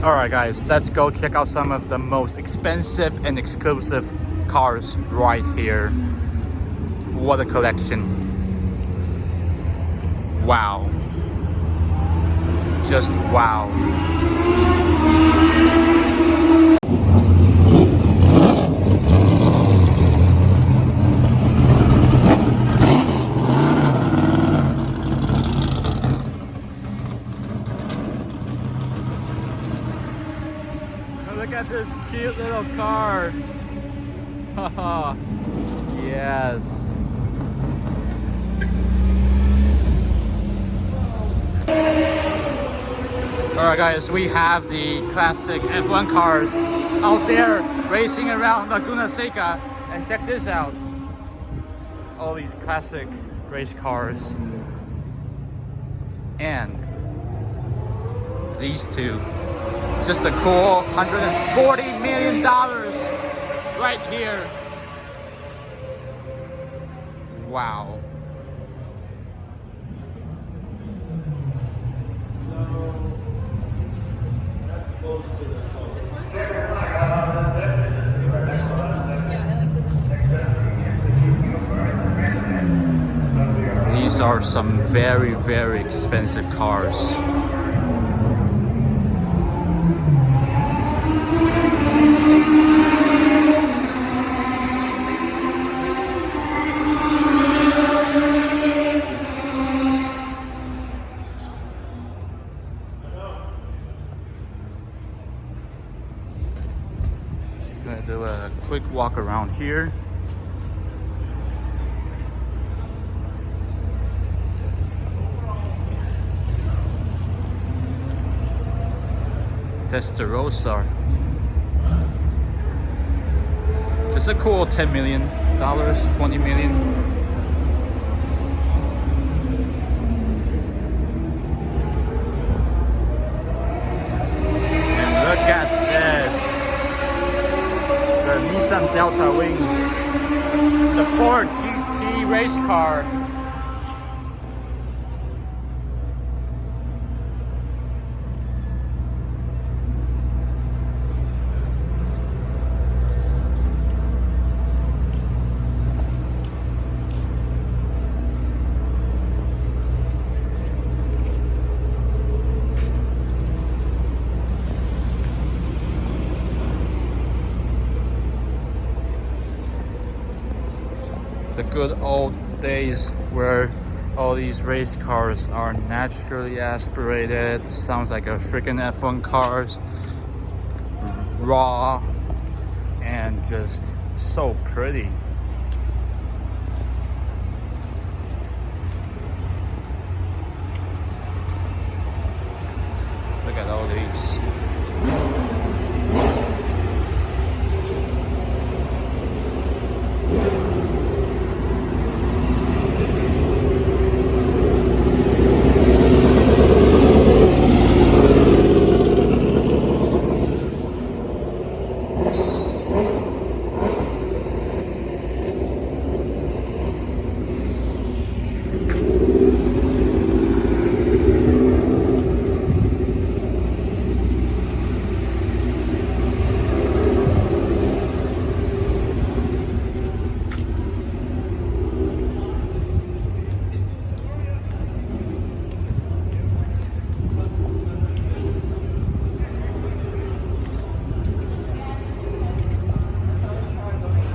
Alright guys, let's go check out some of the most expensive and exclusive cars right here. What a collection. Wow. Just wow. Look at this cute little car. Haha. Yes. Alright guys, we have the classic F1 cars out there racing around Laguna Seca, and check this out. All these classic race cars. And these two. Just a cool $140 million right here. Wow. These are some very, very expensive cars. Just gonna do a quick walk around here. Testarossa. Just a cool $10 million, $20 million. And look at this. The Nissan Delta Wing. The Ford GT race car. The good old days where all these race cars are naturally aspirated. Sounds like a freaking F1 cars. Raw and just so pretty. Look at all these.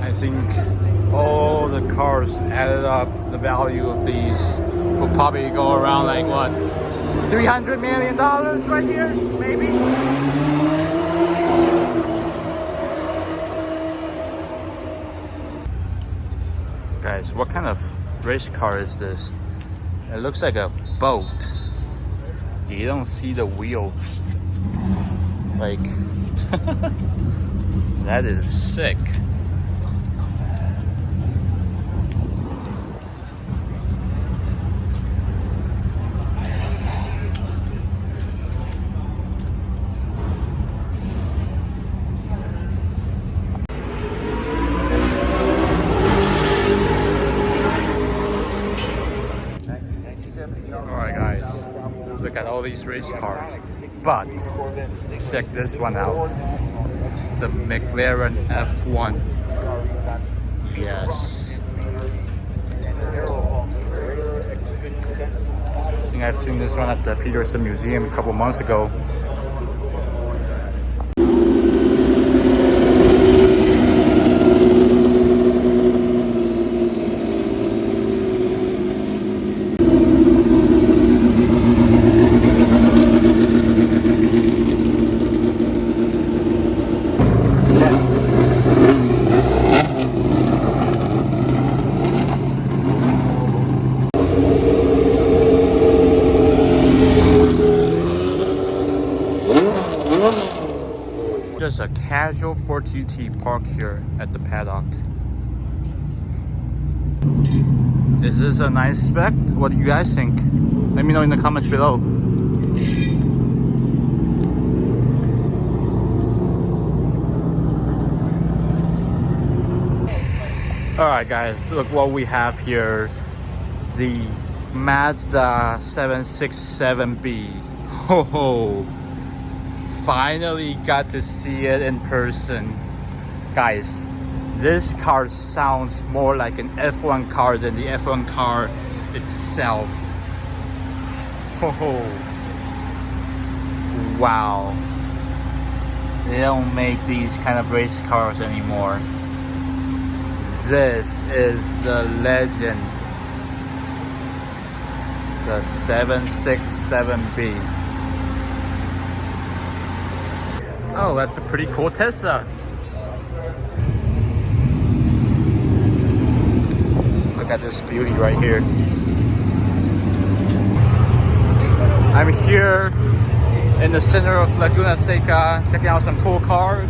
I think all the cars added up, the value of these will probably go around like what, $300 million right here, maybe? Guys, what kind of race car is this? It looks like a boat. You don't see the wheels. Like, that is sick. Alright guys, look at all these race cars. But check this one out. The McLaren F1. Yes. I think I've seen this one at the Peterson Museum a couple months ago. Just a casual Ford GT park here at the paddock. Is this a nice spec? What do you guys think? Let me know in the comments below. Alright guys, look what we have here. The Mazda 767B. Ho ho! Finally got to see it in person. Guys, this car sounds more like an F1 car than the F1 car itself. Oh, wow. They don't make these kind of race cars anymore. This is the legend. The 767B. Oh, that's a pretty cool Tesla. Look at this beauty right here. I'm here in the center of Laguna Seca, checking out some cool cars,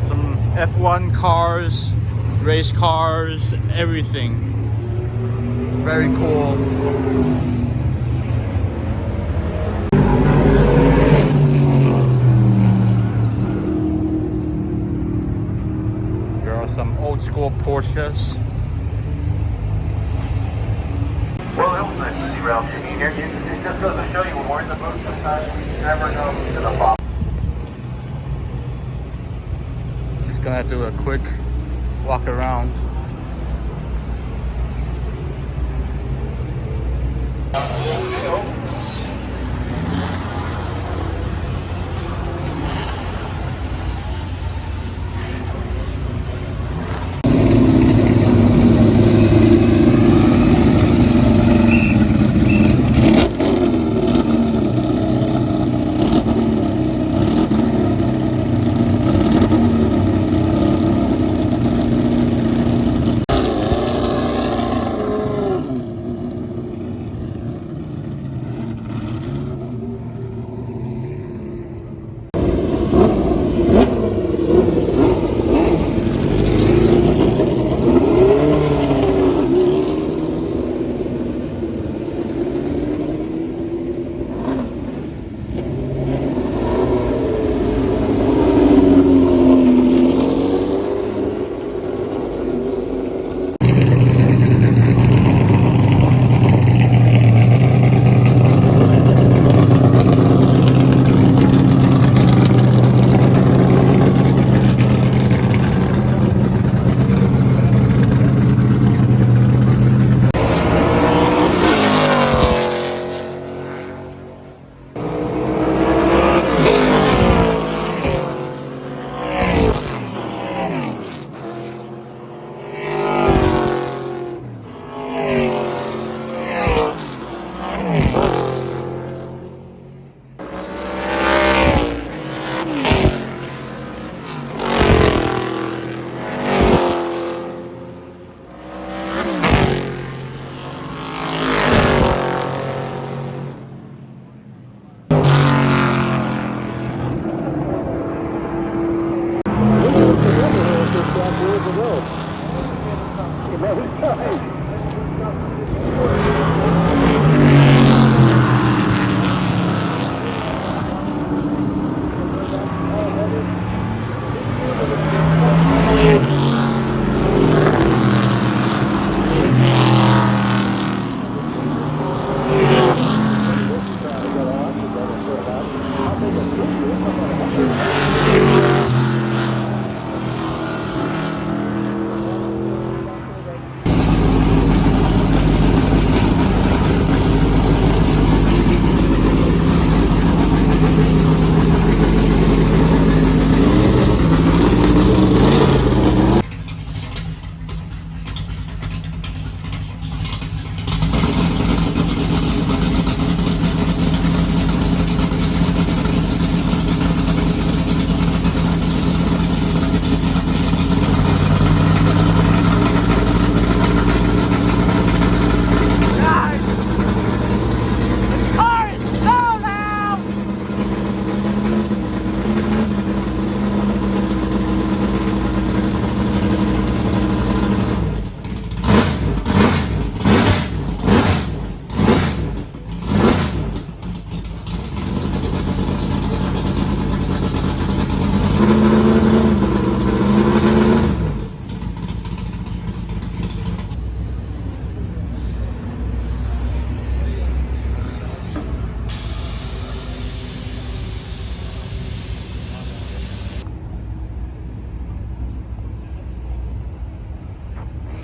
some F1 cars, race cars, everything. Very cool. There are some old school Porsches. Well, it was nice to see Ralph Jimmy here. It just goes to show you when we're in the booth sometimes you never know who's gonna pop. Just gonna do a quick walk around.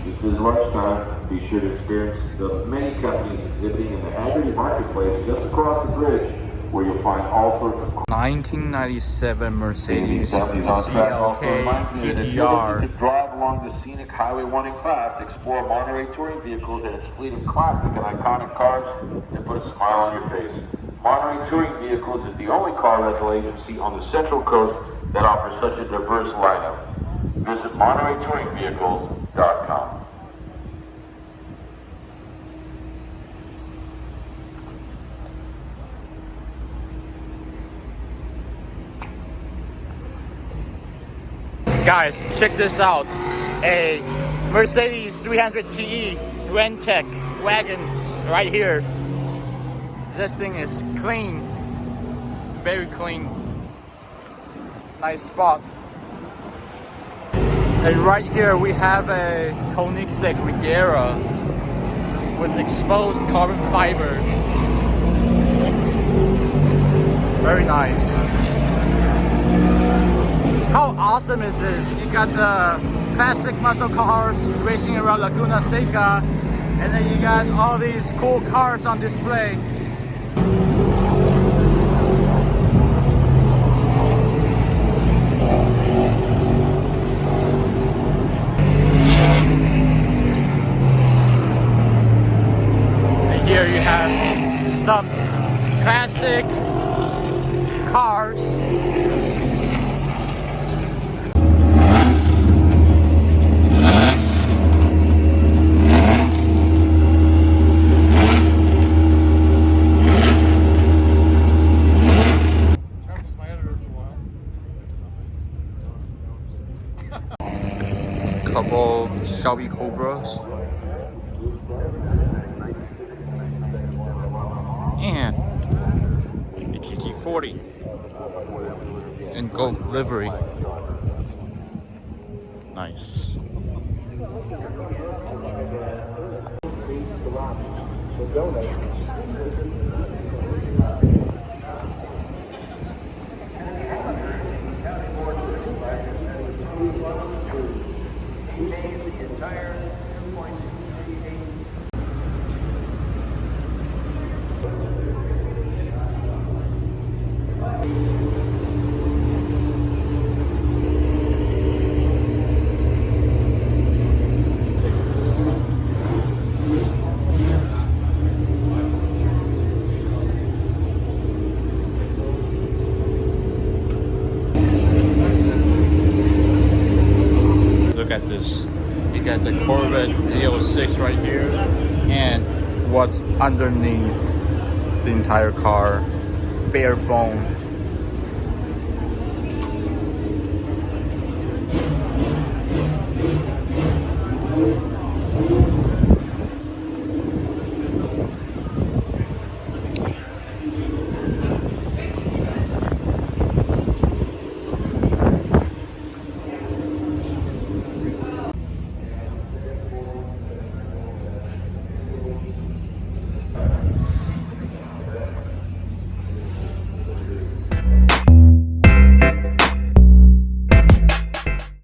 This is lunchtime. Be sure to experience the many companies exhibiting in the aggregate marketplace just across the bridge, where you'll find all sorts of 1997 Mercedes CLK CLK GTR. To drive along the scenic Highway 1 in class, explore Monterey touring vehicles and its fleet of classic and iconic cars, and put a smile on your face. Monterey Touring Vehicles is the only car rental agency on the Central Coast that offers such a diverse lineup. Visit MontereyTouringVehicles.com. Guys, check this out. A Mercedes 300 TE WeatherTech wagon right here. This thing is clean. Very clean. Nice spot. And right here we have a Koenigsegg Regera with exposed carbon fiber. Very nice. How awesome is this? You got the classic muscle cars racing around Laguna Seca, and then you got all these cool cars on display. And here you have some classic cars. Couple Shelby Cobras and a GT40 and Golf livery. Nice. Look at this. You got the Corvette Z06 right here, and what's underneath the entire car, bare bone.